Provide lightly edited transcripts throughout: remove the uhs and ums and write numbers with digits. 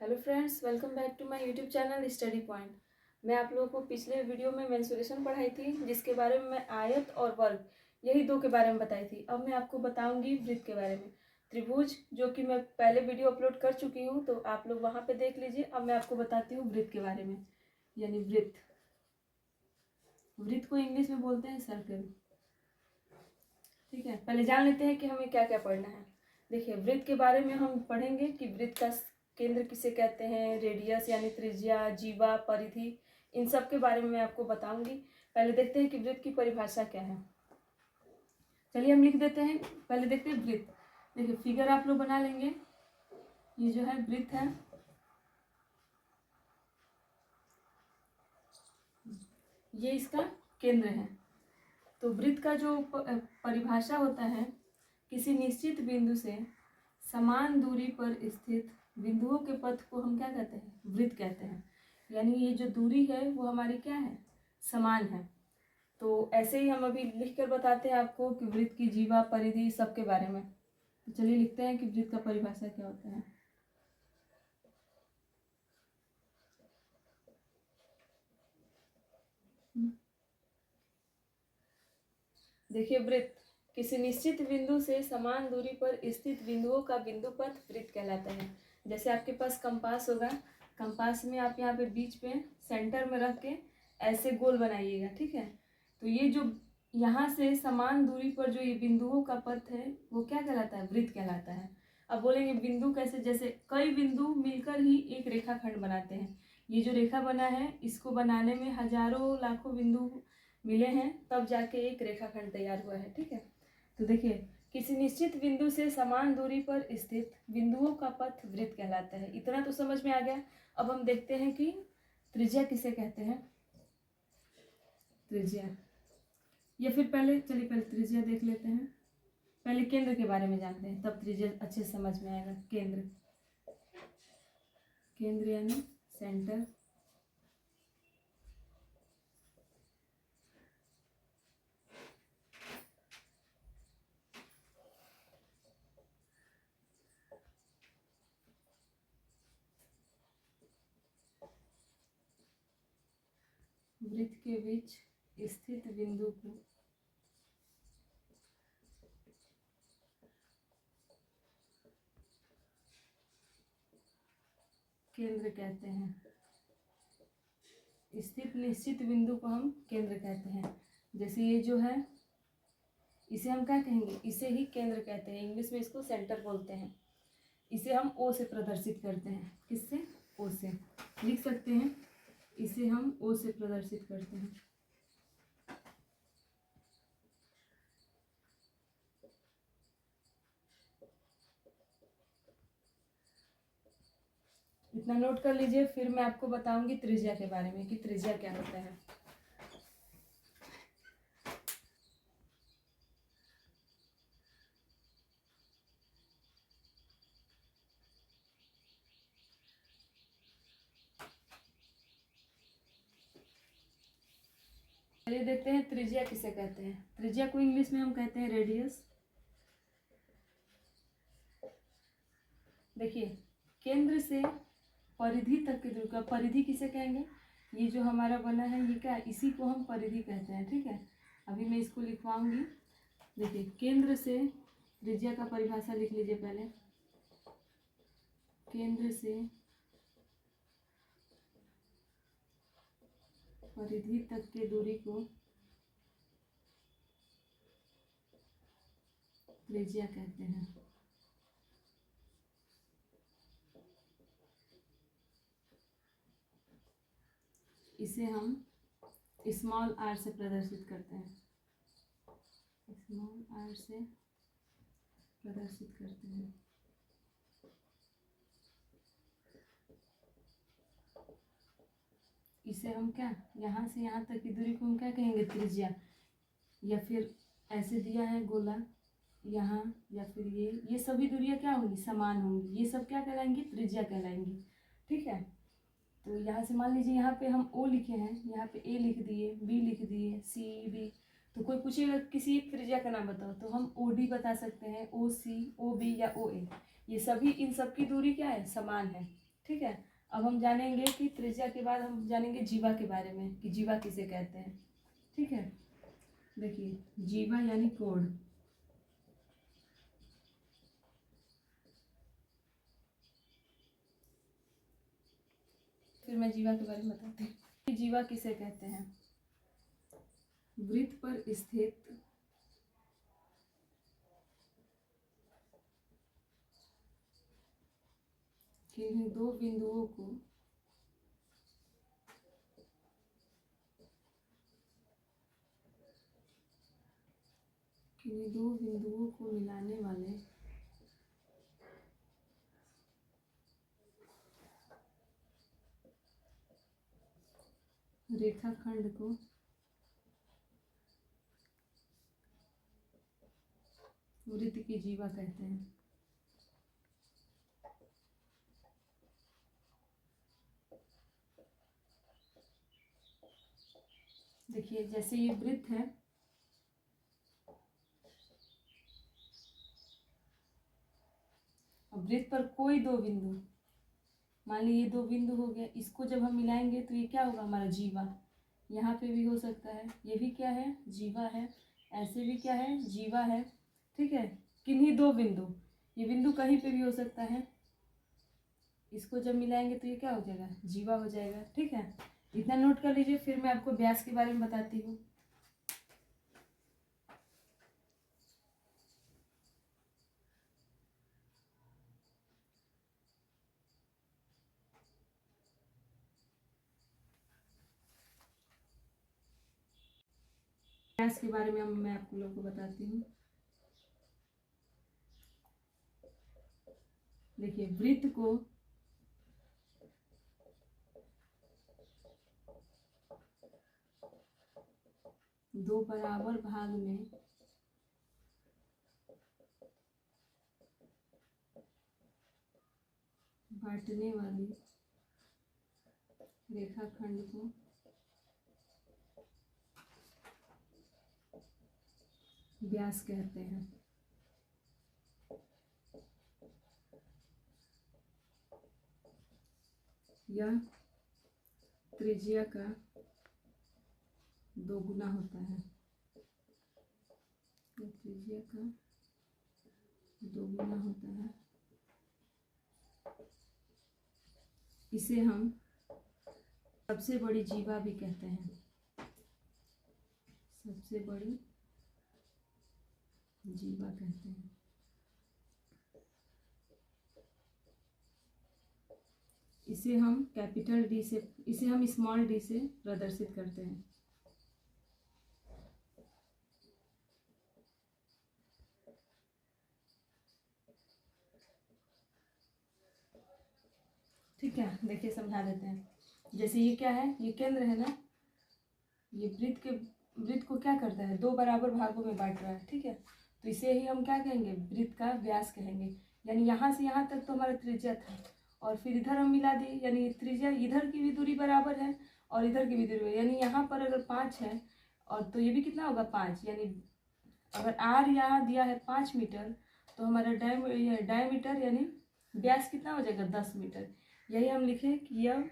Hello friends, welcome back to my YouTube channel study point. मैं आप लोगों को पिछले वीडियो में मेंसुरेशन पढ़ाई थी, जिसके बारे में मैं आयत और वर्ग यही दो के बारे में बताई थी। अब मैं आपको बताऊंगी वृत्त के बारे में। त्रिभुज जो कि मैं पहले वीडियो अपलोड कर चुकी हूँ, तो आप लोग वहाँ पे देख लीजिए। अब मैं आपको बताती हूँ वृत्त के बारे में, यानी वृत्त। वृत्त को इंग्लिश में बोलते हैं सर्कल। ठीक है, पहले जान लेते हैं कि हमें क्या क्या पढ़ना है। देखिए, वृत्त के बारे में हम पढ़ेंगे कि वृत्त का केंद्र किसे कहते हैं, रेडियस यानी त्रिज्या, जीवा, परिधि, इन सब के बारे में मैं आपको बताऊंगी। पहले देखते हैं कि वृत्त की परिभाषा क्या है। चलिए हम लिख देते हैं। पहले देखते हैं वृत्त। देखिए, फिगर आप लोग बना लेंगे। ये जो है वृत्त है, ये इसका केंद्र है। तो वृत्त का जो परिभाषा होता है, किसी निश्चित बिंदु से समान दूरी पर स्थित बिंदुओं के पथ को हम क्या कहते हैं, वृत्त कहते हैं। यानी ये जो दूरी है वो हमारी क्या है, समान है। तो ऐसे ही हम अभी लिख कर बताते हैं आपको कि वृत्त की जीवा, परिधि, सबके बारे में। तो चलिए लिखते हैं कि वृत्त का परिभाषा क्या होता है। देखिए, वृत्त किसी निश्चित बिंदु से समान दूरी पर स्थित बिंदुओं का बिंदुपथ वृत्त कहलाता है। जैसे आपके पास कंपास होगा, कंपास में आप यहाँ पे बीच पे सेंटर में रख के ऐसे गोल बनाइएगा। ठीक है, तो ये जो यहाँ से समान दूरी पर जो ये बिंदुओं का पथ है वो क्या कहलाता है, वृत्त कहलाता है। अब बोलेंगे बिंदु कैसे, जैसे कई बिंदु मिलकर ही एक रेखाखंड बनाते हैं। ये जो रेखा बना है, इसको बनाने में हजारों लाखों बिंदु मिले हैं, तब जाके एक रेखाखंड तैयार हुआ है। ठीक है, तो देखिए, किसी निश्चित बिंदु से समान दूरी पर स्थित बिंदुओं का पथ वृत्त कहलाता है। इतना तो समझ में आ गया। अब हम देखते हैं कि त्रिज्या किसे कहते हैं। त्रिज्या, या फिर पहले त्रिज्या देख लेते हैं। पहले केंद्र के बारे में जानते हैं, तब त्रिज्या अच्छे से समझ में आएगा। केंद्र, केंद्र यानी सेंटर। वृत्त के बीच स्थित बिंदु को केंद्र कहते हैं। स्थित निश्चित बिंदु को हम केंद्र कहते हैं। जैसे ये जो है, इसे हम क्या कहेंगे, इसे ही केंद्र कहते हैं। इंग्लिश में इसको सेंटर बोलते हैं। इसे हम ओ से प्रदर्शित करते हैं। किससे, ओ से लिख सकते हैं। इसे हम ओ से प्रदर्शित करते हैं। इतना नोट कर लीजिए, फिर मैं आपको बताऊंगी त्रिज्या के बारे में कि त्रिज्या क्या होता है। चलिए देखते हैं त्रिज्या किसे कहते हैं। त्रिज्या को इंग्लिश में हम कहते हैं रेडियस। देखिए, केंद्र से परिधि तक की दूरी का, परिधि किसे कहेंगे, ये जो हमारा बना है ये क्या है, इसी को हम परिधि कहते हैं। ठीक है, अभी मैं इसको लिखवाऊंगी। देखिए, केंद्र से त्रिज्या का परिभाषा लिख लीजिए पहले। केंद्र से परिधि तक की दूरी को त्रिज्या कहते हैं। इसे हम स्मॉल आर से प्रदर्शित करते हैं। स्मॉल आर से प्रदर्शित करते हैं। इसे हम क्या, यहाँ से यहाँ तक की दूरी को हम क्या कहेंगे, त्रिज्या। या फिर ऐसे दिया है गोला यहाँ, या फिर ये सभी दूरियां क्या होंगी, समान होंगी। ये सब क्या कहलाएंगी, त्रिज्या कहलाएंगी। ठीक है, तो यहाँ से मान लीजिए, यहाँ पे हम ओ लिखे हैं, यहाँ पे ए लिख दिए, बी लिख दिए, सी, डी। तो कोई पूछेगा किसी एक त्रिज्या का नाम बताओ, तो हम ओ डी बता सकते हैं, ओ सी, ओ बी या ओ ए। ये सभी, इन सब की दूरी क्या है, समान है। ठीक है। अब हम जानेंगे कि त्रिज्या के बाद हम जानेंगे जीवा के बारे में कि जीवा किसे कहते हैं। ठीक है, देखिए जीवा यानी कोण। फिर मैं जीवा के बारे में बताती हूँ कि जीवा किसे कहते हैं। वृत्त पर स्थित किन्हीं दो बिंदुओं को मिलाने वाले रेखाखंड को वृत्त की जीवा कहते हैं। देखिए जैसे ये वृत्त है, अब वृत्त पर कोई दो बिंदु, मान लीजिए ये दो बिंदु हो गया, इसको जब हम मिलाएंगे तो ये क्या होगा, हमारा जीवा। यहाँ पे भी हो सकता है, ये भी क्या है, जीवा है, ऐसे भी क्या है, जीवा है। ठीक है, किन्हीं दो बिंदु, ये बिंदु कहीं पे भी हो सकता है, इसको जब मिलाएंगे तो ये क्या हो जाएगा, जीवा हो जाएगा। ठीक है, इतना नोट कर लीजिए। फिर मैं आपको व्यास के बारे में बताती हूँ। व्यास के बारे में मैं आप लोगों को बताती हूँ। देखिए वृत्त को दो बराबर भाग में बांटने वाली रेखाखंड को व्यास कहते हैं। यह त्रिज्या का दोगुना होता है, यह त्रिज्या का दोगुना होता है। इसे हम सबसे बड़ी जीवा भी कहते हैं, सबसे बड़ी जीवा कहते हैं। इसे हम कैपिटल डी से, इसे हम स्मॉल डी से प्रदर्शित करते हैं। ठीक है, देखिए समझा देते हैं। जैसे ये क्या है, ये केंद्र है ना, ये वृत्त को क्या करता है, दो बराबर भागों में बांट रहा है। ठीक है, तो इसे ही हम क्या कहेंगे, वृत्त का व्यास कहेंगे। यानी यहाँ से यहाँ तक तो हमारा त्रिज्या था, और फिर इधर हम मिला दिए, यानी त्रिज्या इधर की भी दूरी बराबर है और इधर की भी दूरी, यानी यहाँ पर अगर 5 है और तो ये भी कितना होगा 5, यानी अगर आर यहाँ दिया है 5 मीटर तो हमारा डायमीटर यानी व्यास कितना हो जाएगा, 10 मीटर। यही हम लिखें कि यह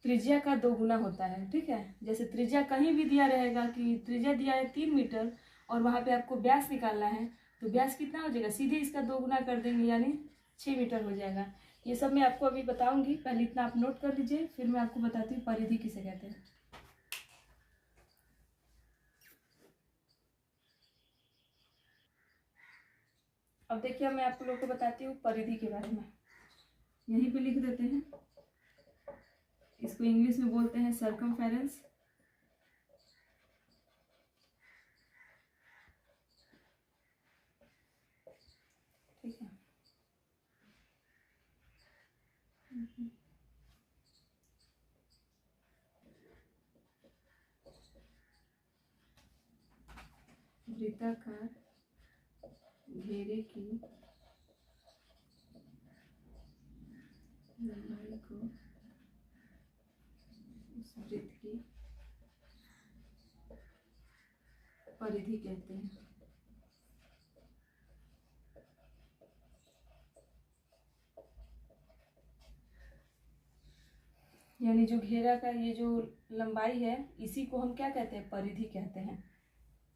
त्रिज्या का दोगुना होता है। ठीक है, जैसे त्रिज्या कहीं भी दिया रहेगा कि त्रिज्या दिया है 3 मीटर और वहाँ पे आपको व्यास निकालना है, तो व्यास कितना हो जाएगा, सीधे इसका दोगुना कर देंगे यानी 6 मीटर हो जाएगा। ये सब मैं आपको अभी बताऊंगी, पहले इतना आप नोट कर लीजिए, फिर मैं आपको बताती हूँ परिधि किसे कहते हैं। अब देखिए मैं आप लोगों को बताती हूँ परिधि के बारे में, यहीं पे लिख देते हैं। इसको इंग्लिश में बोलते हैं सर्कमफेरेंस। ठीक है, वृत्ताकार घेरे की लंबाई को उस वृत्त की परिधि कहते हैं। यानी जो घेरा का ये जो लंबाई है इसी को हम क्या कहते हैं, परिधि कहते हैं।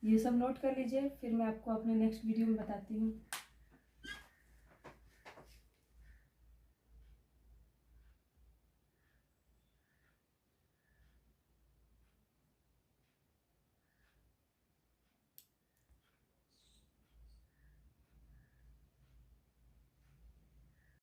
ये सब नोट कर लीजिए, फिर मैं आपको अपने नेक्स्ट वीडियो में बताती हूँ।